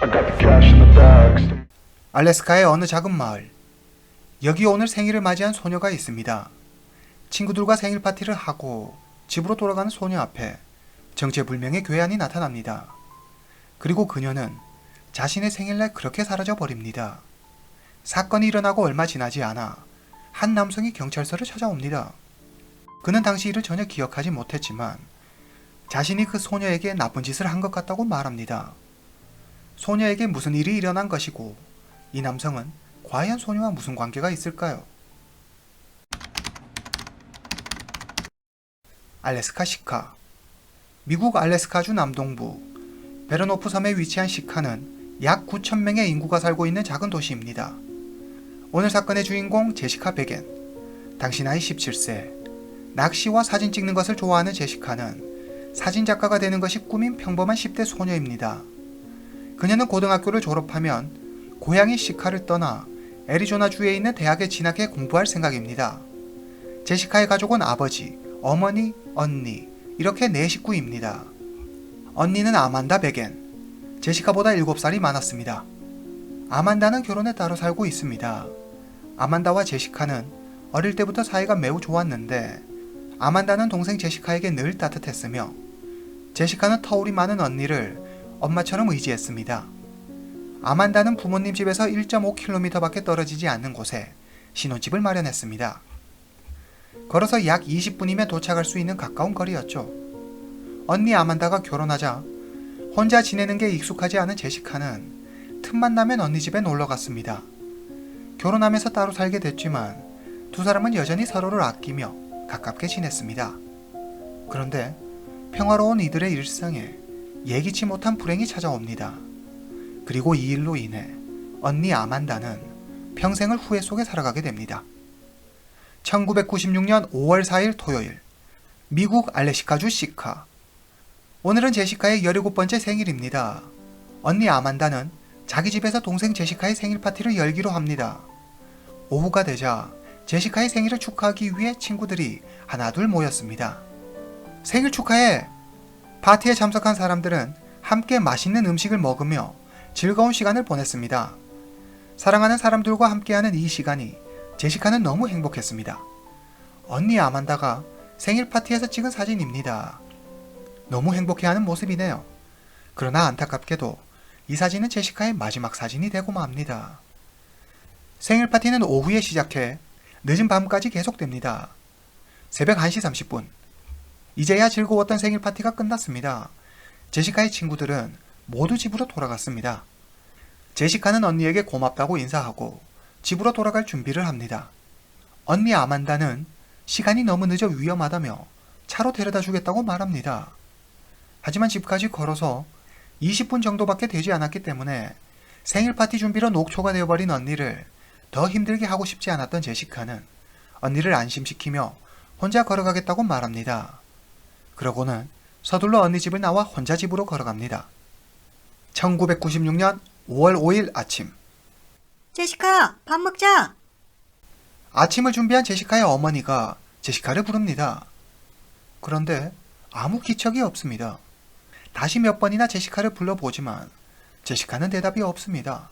I got the cash in the bags. 알래스카의 어느 작은 마을. 여기 오늘 생일을 맞이한 소녀가 있습니다. 친구들과 생일 파티를 하고 집으로 돌아가는 소녀 앞에 정체불명의 괴한이 나타납니다. 그리고 그녀는 자신의 생일날 그렇게 사라져 버립니다. 사건이 일어나고 얼마 지나지 않아 한 남성이 경찰서를 찾아옵니다. 그는 당시 일을 전혀 기억하지 못했지만 자신이 그 소녀에게 나쁜 짓을 한 것 같다고 말합니다. 소녀에게 무슨 일이 일어난 것이고 이 남성은 과연 소녀와 무슨 관계가 있을까요? 알래스카 시카. 미국 알래스카주 남동부 베르노프 섬에 위치한 시카는 약 9,000명의 인구가 살고 있는 작은 도시입니다. 오늘 사건의 주인공 제시카 베겐. 당시 나이 17세. 낚시와 사진 찍는 것을 좋아하는 제시카는 사진작가가 되는 것이 꿈인 평범한 10대 소녀입니다. 그녀는 고등학교를 졸업하면 고향인 시카를 떠나 애리조나주에 있는 대학에 진학해 공부할 생각입니다. 제시카의 가족은 아버지, 어머니, 언니 이렇게 4식구입니다. 언니는 아만다 베겐, 제시카보다 7살이 많았습니다. 아만다는 결혼에 따로 살고 있습니다. 아만다와 제시카는 어릴 때부터 사이가 매우 좋았는데 아만다는 동생 제시카에게 늘 따뜻했으며 제시카는 터울이 많은 언니를 엄마처럼 의지했습니다. 아만다는 부모님 집에서 1.5km밖에 떨어지지 않는 곳에 신혼집을 마련했습니다. 걸어서 약 20분이면 도착할 수 있는 가까운 거리였죠. 언니 아만다가 결혼하자 혼자 지내는 게 익숙하지 않은 제시카는 틈만 나면 언니 집에 놀러 갔습니다. 결혼하면서 따로 살게 됐지만 두 사람은 여전히 서로를 아끼며 가깝게 지냈습니다. 그런데 평화로운 이들의 일상에 예기치 못한 불행이 찾아옵니다. 그리고 이 일로 인해 언니 아만다는 평생을 후회 속에 살아가게 됩니다. 1996년 5월 4일 토요일, 미국 알래스카주 시카. 오늘은 제시카의 17번째 생일입니다. 언니 아만다는 자기 집에서 동생 제시카의 생일 파티를 열기로 합니다. 오후가 되자 제시카의 생일을 축하하기 위해 친구들이 하나둘 모였습니다. 생일 축하해! 파티에 참석한 사람들은 함께 맛있는 음식을 먹으며 즐거운 시간을 보냈습니다. 사랑하는 사람들과 함께하는 이 시간이 제시카는 너무 행복했습니다. 언니 아만다가 생일 파티에서 찍은 사진입니다. 너무 행복해하는 모습이네요. 그러나 안타깝게도 이 사진은 제시카의 마지막 사진이 되고 맙니다. 생일 파티는 오후에 시작해 늦은 밤까지 계속됩니다. 새벽 1시 30분. 이제야 즐거웠던 생일 파티가 끝났습니다. 제시카의 친구들은 모두 집으로 돌아갔습니다. 제시카는 언니에게 고맙다고 인사하고 집으로 돌아갈 준비를 합니다. 언니 아만다는 시간이 너무 늦어 위험하다며 차로 데려다 주겠다고 말합니다. 하지만 집까지 걸어서 20분 정도밖에 되지 않았기 때문에 생일 파티 준비로 녹초가 되어버린 언니를 더 힘들게 하고 싶지 않았던 제시카는 언니를 안심시키며 혼자 걸어가겠다고 말합니다. 그러고는 서둘러 언니 집을 나와 혼자 집으로 걸어갑니다. 1996년 5월 5일 아침. 제시카, 밥 먹자! 아침을 준비한 제시카의 어머니가 제시카를 부릅니다. 그런데 아무 기척이 없습니다. 다시 몇 번이나 제시카를 불러보지만 제시카는 대답이 없습니다.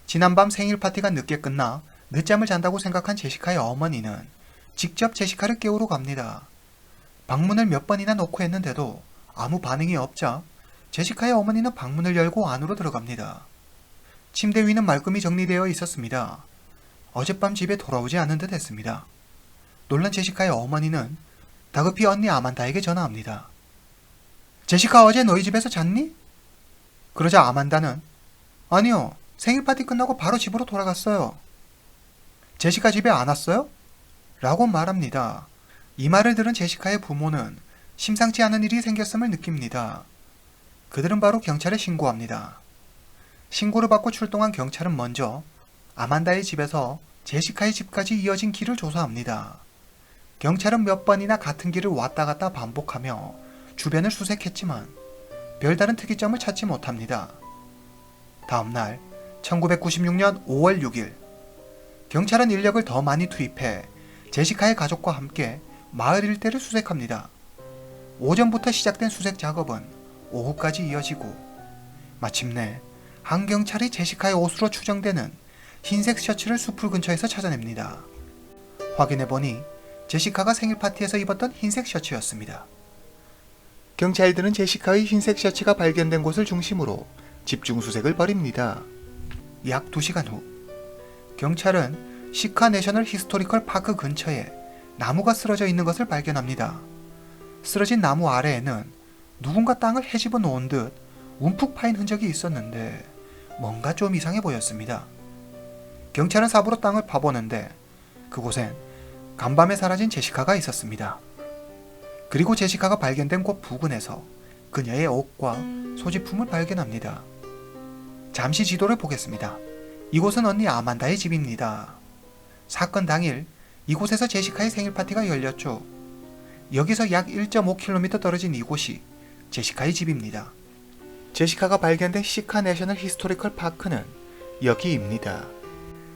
지난밤 생일 파티가 늦게 끝나 늦잠을 잔다고 생각한 제시카의 어머니는 직접 제시카를 깨우러 갑니다. 방문을 몇 번이나 놓고 했는데도 아무 반응이 없자 제시카의 어머니는 방문을 열고 안으로 들어갑니다. 침대 위는 말끔히 정리되어 있었습니다. 어젯밤 집에 돌아오지 않은 듯 했습니다. 놀란 제시카의 어머니는 다급히 언니 아만다에게 전화합니다. 제시카 어제 너희 집에서 잤니? 그러자 아만다는 아니요, 생일 파티 끝나고 바로 집으로 돌아갔어요. 제시카 집에 안 왔어요? 라고 말합니다. 이 말을 들은 제시카의 부모는 심상치 않은 일이 생겼음을 느낍니다. 그들은 바로 경찰에 신고합니다. 신고를 받고 출동한 경찰은 먼저 아만다의 집에서 제시카의 집까지 이어진 길을 조사합니다. 경찰은 몇 번이나 같은 길을 왔다 갔다 반복하며 주변을 수색했지만 별다른 특이점을 찾지 못합니다. 다음날 1996년 5월 6일 경찰은 인력을 더 많이 투입해 제시카의 가족과 함께 마을 일대를 수색합니다. 오전부터 시작된 수색 작업은 오후까지 이어지고 마침내 한 경찰이 제시카의 옷으로 추정되는 흰색 셔츠를 수풀 근처에서 찾아냅니다. 확인해보니 제시카가 생일 파티에서 입었던 흰색 셔츠였습니다. 경찰들은 제시카의 흰색 셔츠가 발견된 곳을 중심으로 집중 수색을 벌입니다. 약 2시간 후, 경찰은 시카 내셔널 히스토리컬 파크 근처에 나무가 쓰러져 있는 것을 발견합니다. 쓰러진 나무 아래에는 누군가 땅을 헤집어 놓은 듯 움푹 파인 흔적이 있었는데 뭔가 좀 이상해 보였습니다. 경찰은 삽으로 땅을 파보는데 그곳엔 간밤에 사라진 제시카가 있었습니다. 그리고 제시카가 발견된 곳 부근에서 그녀의 옷과 소지품을 발견합니다. 잠시 지도를 보겠습니다. 이곳은 언니 아만다의 집입니다. 사건 당일 이곳에서 제시카의 생일 파티가 열렸죠. 여기서 약 1.5km 떨어진 이곳이 제시카의 집입니다. 제시카가 발견된 시카 내셔널 히스토리컬 파크는 여기입니다.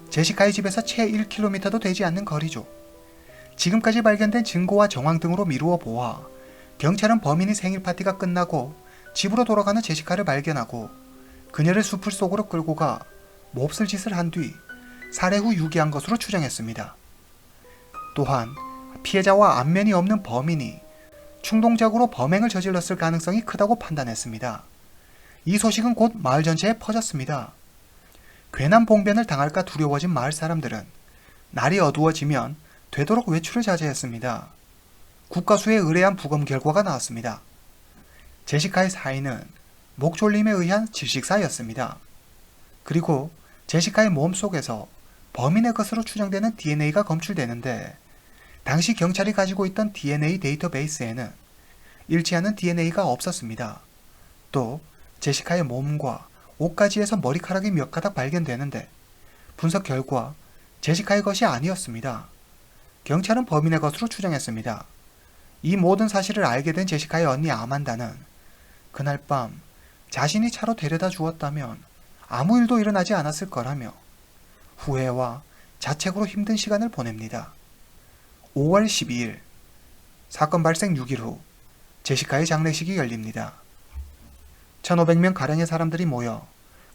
제시카의 집에서 채 1km도 되지 않는 거리죠. 지금까지 발견된 증거와 정황 등으로 미루어 보아 경찰은 범인이 생일 파티가 끝나고 집으로 돌아가는 제시카를 발견하고 그녀를 숲을 속으로 끌고 가 몹쓸 짓을 한 뒤 살해 후 유기한 것으로 추정했습니다. 또한 피해자와 안면이 없는 범인이 충동적으로 범행을 저질렀을 가능성이 크다고 판단했습니다. 이 소식은 곧 마을 전체에 퍼졌습니다. 괜한 봉변을 당할까 두려워진 마을 사람들은 날이 어두워지면 되도록 외출을 자제했습니다. 국가수에 의뢰한 부검 결과가 나왔습니다. 제시카의 사인은 목졸림에 의한 질식사였습니다. 그리고 제시카의 몸 속에서 범인의 것으로 추정되는 DNA가 검출되는데 당시 경찰이 가지고 있던 DNA 데이터베이스에는 일치하는 DNA가 없었습니다. 또 제시카의 몸과 옷가지에서 머리카락이 몇 가닥 발견되는데 분석 결과 제시카의 것이 아니었습니다. 경찰은 범인의 것으로 추정했습니다. 이 모든 사실을 알게 된 제시카의 언니 아만다는 그날 밤 자신이 차로 데려다 주었다면 아무 일도 일어나지 않았을 거라며 후회와 자책으로 힘든 시간을 보냅니다. 5월 12일, 사건 발생 6일 후 제시카의 장례식이 열립니다. 1,500명 가량의 사람들이 모여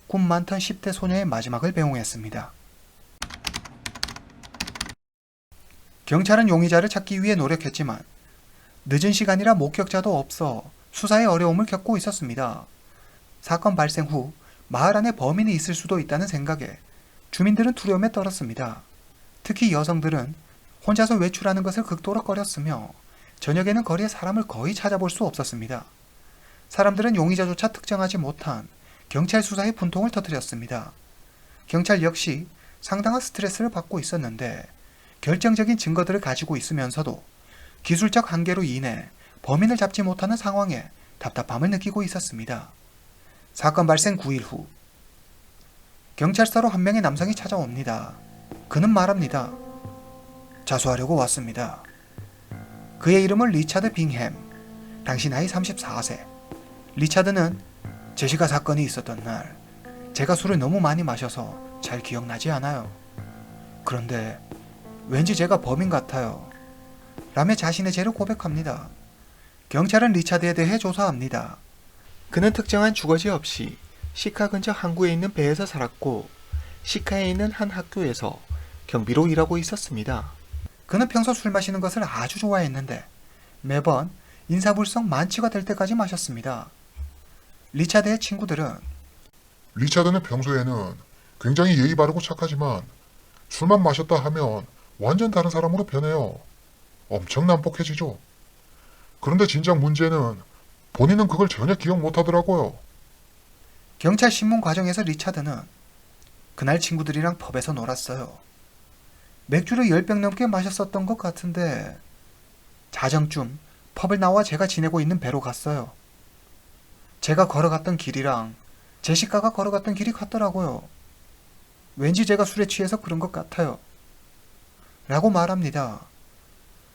꿈 많던 10대 소녀의 마지막을 배웅했습니다. 경찰은 용의자를 찾기 위해 노력했지만 늦은 시간이라 목격자도 없어 수사에 어려움을 겪고 있었습니다. 사건 발생 후 마을 안에 범인이 있을 수도 있다는 생각에 주민들은 두려움에 떨었습니다. 특히 여성들은 혼자서 외출하는 것을 극도로 꺼렸으며 저녁에는 거리에 사람을 거의 찾아볼 수 없었습니다. 사람들은 용의자조차 특정하지 못한 경찰 수사의 분통을 터뜨렸습니다. 경찰 역시 상당한 스트레스를 받고 있었는데 결정적인 증거들을 가지고 있으면서도 기술적 한계로 인해 범인을 잡지 못하는 상황에 답답함을 느끼고 있었습니다. 사건 발생 9일 후 경찰서로 한 명의 남성이 찾아옵니다. 그는 말합니다. 자수하려고 왔습니다. 그의 이름은 리차드 빙햄. 당시 나이 34세. 리차드는 제시카 사건이 있었던 날 제가 술을 너무 많이 마셔서 잘 기억나지 않아요. 그런데 왠지 제가 범인 같아요. 라며 자신의 죄를 고백합니다. 경찰은 리차드에 대해 조사합니다. 그는 특정한 주거지 없이 시카 근처 항구에 있는 배에서 살았고 시카에 있는 한 학교에서 경비로 일하고 있었습니다. 그는 평소 술 마시는 것을 아주 좋아했는데 매번 인사불성 만취가 될 때까지 마셨습니다. 리차드의 친구들은 리차드는 평소에는 굉장히 예의 바르고 착하지만 술만 마셨다 하면 완전 다른 사람으로 변해요. 엄청 난폭해지죠. 그런데 진작 문제는 본인은 그걸 전혀 기억 못하더라고요. 경찰 신문 과정에서 리차드는 그날 친구들이랑 펍에서 놀았어요. 맥주를 10병 넘게 마셨었던 것 같은데 자정쯤 펍을 나와 제가 지내고 있는 배로 갔어요. 제가 걸어갔던 길이랑 제시카가 걸어갔던 길이 같더라고요. 왠지 제가 술에 취해서 그런 것 같아요. 라고 말합니다.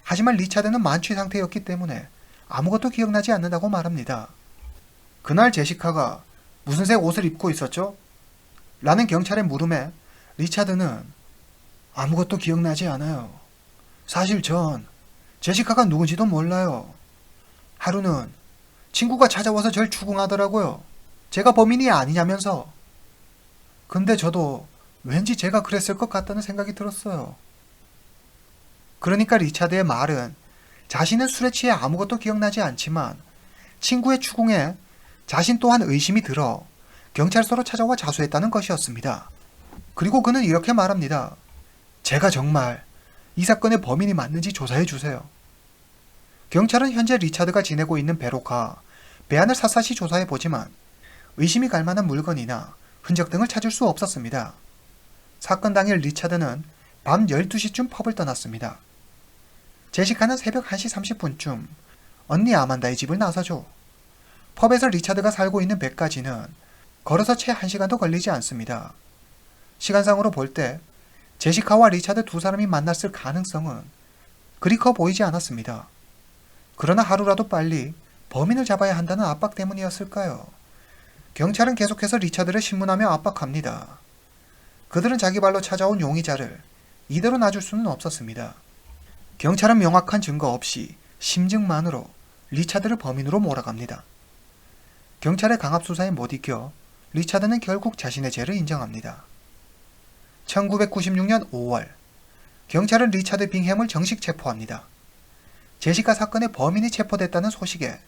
하지만 리차드는 만취 상태였기 때문에 아무것도 기억나지 않는다고 말합니다. 그날 제시카가 무슨 색 옷을 입고 있었죠? 라는 경찰의 물음에 리차드는 아무것도 기억나지 않아요. 사실 전 제시카가 누군지도 몰라요. 하루는 친구가 찾아와서 절 추궁하더라고요. 제가 범인이 아니냐면서. 근데 저도 왠지 제가 그랬을 것 같다는 생각이 들었어요. 그러니까 리차드의 말은 자신은 술에 취해 아무것도 기억나지 않지만 친구의 추궁에 자신 또한 의심이 들어 경찰서로 찾아와 자수했다는 것이었습니다. 그리고 그는 이렇게 말합니다. 제가 정말 이 사건의 범인이 맞는지 조사해 주세요. 경찰은 현재 리차드가 지내고 있는 배로 가 배 안을 샅샅이 조사해 보지만 의심이 갈 만한 물건이나 흔적 등을 찾을 수 없었습니다. 사건 당일 리차드는 밤 12시쯤 펍을 떠났습니다. 제시카는 새벽 1시 30분쯤 언니 아만다의 집을 나서죠. 펍에서 리차드가 살고 있는 배까지는 걸어서 채 1시간도 걸리지 않습니다. 시간상으로 볼 때 제시카와 리차드 두 사람이 만났을 가능성은 그리 커 보이지 않았습니다. 그러나 하루라도 빨리 범인을 잡아야 한다는 압박 때문이었을까요? 경찰은 계속해서 리차드를 신문하며 압박합니다. 그들은 자기 발로 찾아온 용의자를 이대로 놔줄 수는 없었습니다. 경찰은 명확한 증거 없이 심증만으로 리차드를 범인으로 몰아갑니다. 경찰의 강압수사에 못 이겨 리차드는 결국 자신의 죄를 인정합니다. 1996년 5월, 경찰은 리차드 빙햄을 정식 체포합니다. 제시카 사건의 범인이 체포됐다는 소식에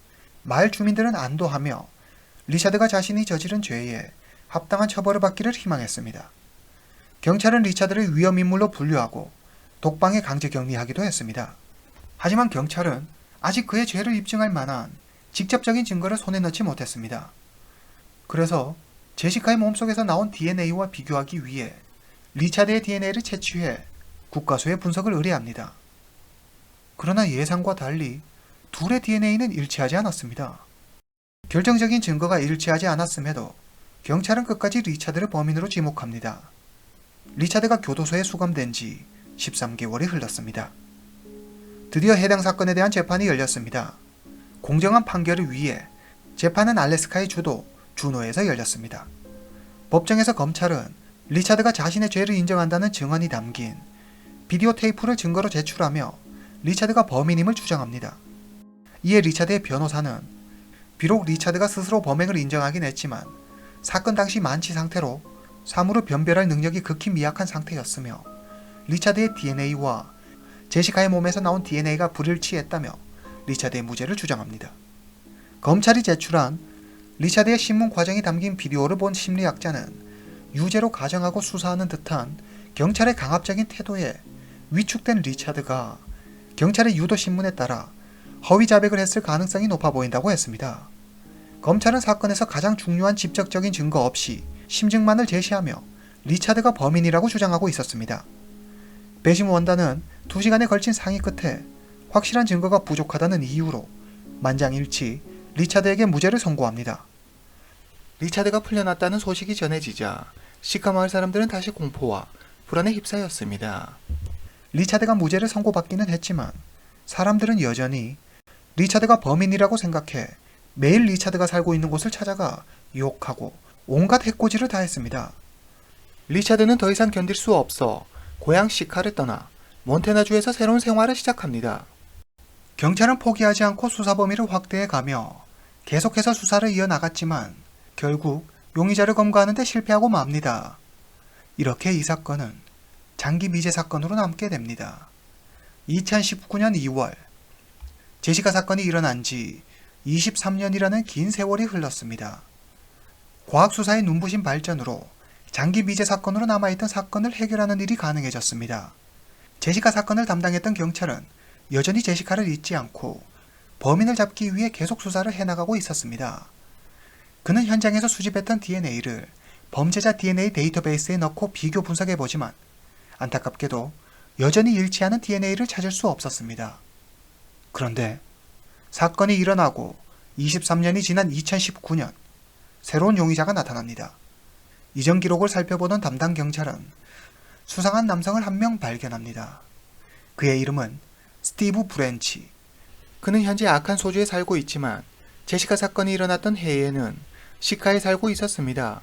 마을 주민들은 안도하며 리차드가 자신이 저지른 죄에 합당한 처벌을 받기를 희망했습니다. 경찰은 리차드를 위험인물로 분류하고 독방에 강제 격리하기도 했습니다. 하지만 경찰은 아직 그의 죄를 입증할 만한 직접적인 증거를 손에 넣지 못했습니다. 그래서 제시카의 몸속에서 나온 DNA와 비교하기 위해 리차드의 DNA를 채취해 국과수에 분석을 의뢰합니다. 그러나 예상과 달리 둘의 DNA는 일치하지 않았습니다. 결정적인 증거가 일치하지 않았음에도 경찰은 끝까지 리차드를 범인으로 지목합니다. 리차드가 교도소에 수감된 지 13개월이 흘렀습니다. 드디어 해당 사건에 대한 재판이 열렸습니다. 공정한 판결을 위해 재판은 알래스카의 주도 주노에서 열렸습니다. 법정에서 검찰은 리차드가 자신의 죄를 인정한다는 증언이 담긴 비디오 테이프를 증거로 제출하며 리차드가 범인임을 주장합니다. 이에 리차드의 변호사는 비록 리차드가 스스로 범행을 인정하긴 했지만 사건 당시 만취 상태로 사물을 변별할 능력이 극히 미약한 상태였으며 리차드의 DNA와 제시카의 몸에서 나온 DNA가 불일치했다며 리차드의 무죄를 주장합니다. 검찰이 제출한 리차드의 신문 과정이 담긴 비디오를 본 심리학자는 유죄로 가정하고 수사하는 듯한 경찰의 강압적인 태도에 위축된 리차드가 경찰의 유도 신문에 따라 허위 자백을 했을 가능성이 높아 보인다고 했습니다. 검찰은 사건에서 가장 중요한 직접적인 증거 없이 심증만을 제시하며 리차드가 범인이라고 주장하고 있었습니다. 배심 원단은 2시간에 걸친 상의 끝에 확실한 증거가 부족하다는 이유로 만장일치 리차드에게 무죄를 선고합니다. 리차드가 풀려났다는 소식이 전해지자 시카 마을 사람들은 다시 공포와 불안에 휩싸였습니다. 리차드가 무죄를 선고받기는 했지만 사람들은 여전히 리차드가 범인이라고 생각해 매일 리차드가 살고 있는 곳을 찾아가 욕하고 온갖 해코지를 다했습니다. 리차드는 더 이상 견딜 수 없어 고향 시카를 떠나 몬태나주에서 새로운 생활을 시작합니다. 경찰은 포기하지 않고 수사 범위를 확대해 가며 계속해서 수사를 이어나갔지만 결국 용의자를 검거하는 데 실패하고 맙니다. 이렇게 이 사건은 장기 미제 사건으로 남게 됩니다. 2019년 2월, 제시카 사건이 일어난 지 23년이라는 긴 세월이 흘렀습니다. 과학수사의 눈부신 발전으로 장기 미제 사건으로 남아있던 사건을 해결하는 일이 가능해졌습니다. 제시카 사건을 담당했던 경찰은 여전히 제시카를 잊지 않고 범인을 잡기 위해 계속 수사를 해나가고 있었습니다. 그는 현장에서 수집했던 DNA를 범죄자 DNA 데이터베이스에 넣고 비교 분석해보지만 안타깝게도 여전히 일치하는 DNA를 찾을 수 없었습니다. 그런데 사건이 일어나고 23년이 지난 2019년 새로운 용의자가 나타납니다. 이전 기록을 살펴보던 담당 경찰은 수상한 남성을 한 명 발견합니다. 그의 이름은 스티브 브렌치. 그는 현재 아칸소주에 살고 있지만 제시카 사건이 일어났던 해에는 시카에 살고 있었습니다.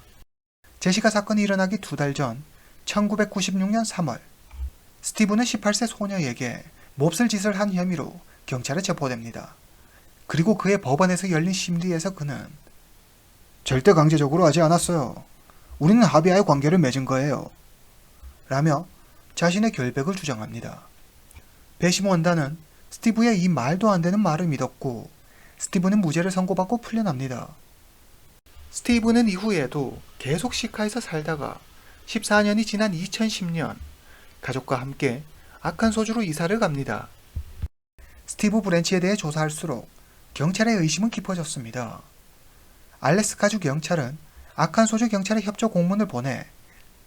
제시카 사건이 일어나기 2달 전 1996년 3월, 스티브는 18세 소녀에게 몹쓸 짓을 한 혐의로 경찰에 체포됩니다. 그리고 그의 법원에서 열린 심리에서 그는 절대 강제적으로 하지 않았어요. 우리는 합의하에 관계를 맺은 거예요. 라며 자신의 결백을 주장합니다. 배심 원단은 스티브의 이 말도 안 되는 말을 믿었고 스티브는 무죄를 선고받고 풀려납니다. 스티브는 이후에도 계속 시카에서 살다가 14년이 지난 2010년 가족과 함께 아칸소주로 이사를 갑니다. 스티브 브랜치에 대해 조사할수록 경찰의 의심은 깊어졌습니다. 알래스카주 경찰은 아칸소주 경찰에 협조 공문을 보내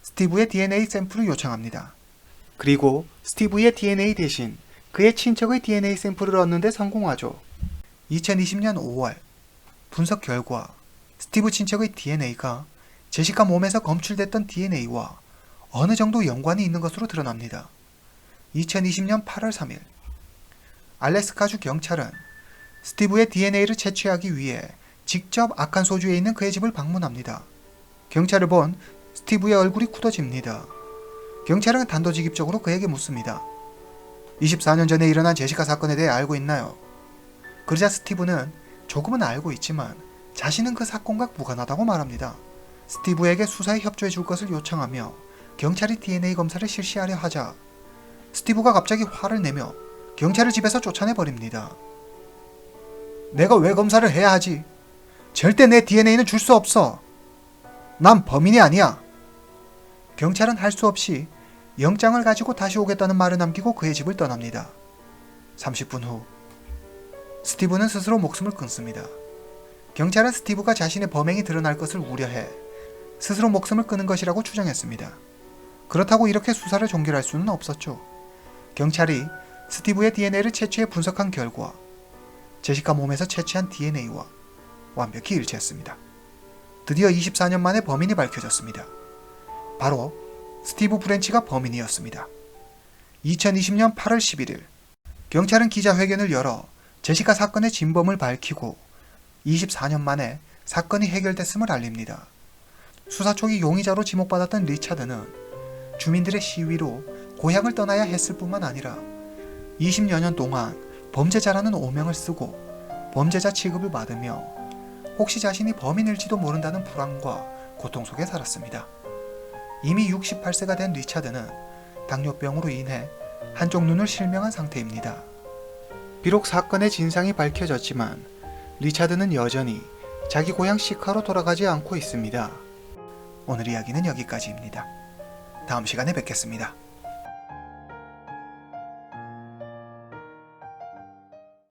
스티브의 DNA 샘플을 요청합니다. 그리고 스티브의 DNA 대신 그의 친척의 DNA 샘플을 얻는 데 성공하죠. 2020년 5월 분석 결과 스티브 친척의 DNA가 제시카 몸에서 검출됐던 DNA와 어느 정도 연관이 있는 것으로 드러납니다. 2020년 8월 3일 알래스카주 경찰은 스티브의 DNA를 채취하기 위해 직접 아칸소주에 있는 그의 집을 방문합니다. 경찰을 본 스티브의 얼굴이 굳어집니다. 경찰은 단도직입적으로 그에게 묻습니다. 24년 전에 일어난 제시카 사건에 대해 알고 있나요? 그러자 스티브는 조금은 알고 있지만 자신은 그 사건과 무관하다고 말합니다. 스티브에게 수사에 협조해 줄 것을 요청하며 경찰이 DNA 검사를 실시하려 하자 스티브가 갑자기 화를 내며 경찰을 집에서 쫓아내버립니다. 내가 왜 검사를 해야 하지? 절대 내 DNA는 줄 수 없어. 난 범인이 아니야. 경찰은 할 수 없이 영장을 가지고 다시 오겠다는 말을 남기고 그의 집을 떠납니다. 30분 후 스티브는 스스로 목숨을 끊습니다. 경찰은 스티브가 자신의 범행이 드러날 것을 우려해 스스로 목숨을 끊은 것이라고 추정했습니다. 그렇다고 이렇게 수사를 종결할 수는 없었죠. 경찰이 스티브의 DNA를 채취해 분석한 결과 제시카 몸에서 채취한 DNA와 완벽히 일치했습니다. 드디어 24년 만에 범인이 밝혀졌습니다. 바로 스티브 브랜치가 범인이었습니다. 2020년 8월 11일 경찰은 기자회견을 열어 제시카 사건의 진범을 밝히고 24년 만에 사건이 해결됐음을 알립니다. 수사 초기 용의자로 지목받았던 리차드는 주민들의 시위로 고향을 떠나야 했을 뿐만 아니라 20여 년 동안 범죄자라는 오명을 쓰고 범죄자 취급을 받으며 혹시 자신이 범인일지도 모른다는 불안과 고통 속에 살았습니다. 이미 68세가 된 리차드는 당뇨병으로 인해 한쪽 눈을 실명한 상태입니다. 비록 사건의 진상이 밝혀졌지만 리차드는 여전히 자기 고향 시카로 돌아가지 않고 있습니다. 오늘 이야기는 여기까지입니다. 다음 시간에 뵙겠습니다.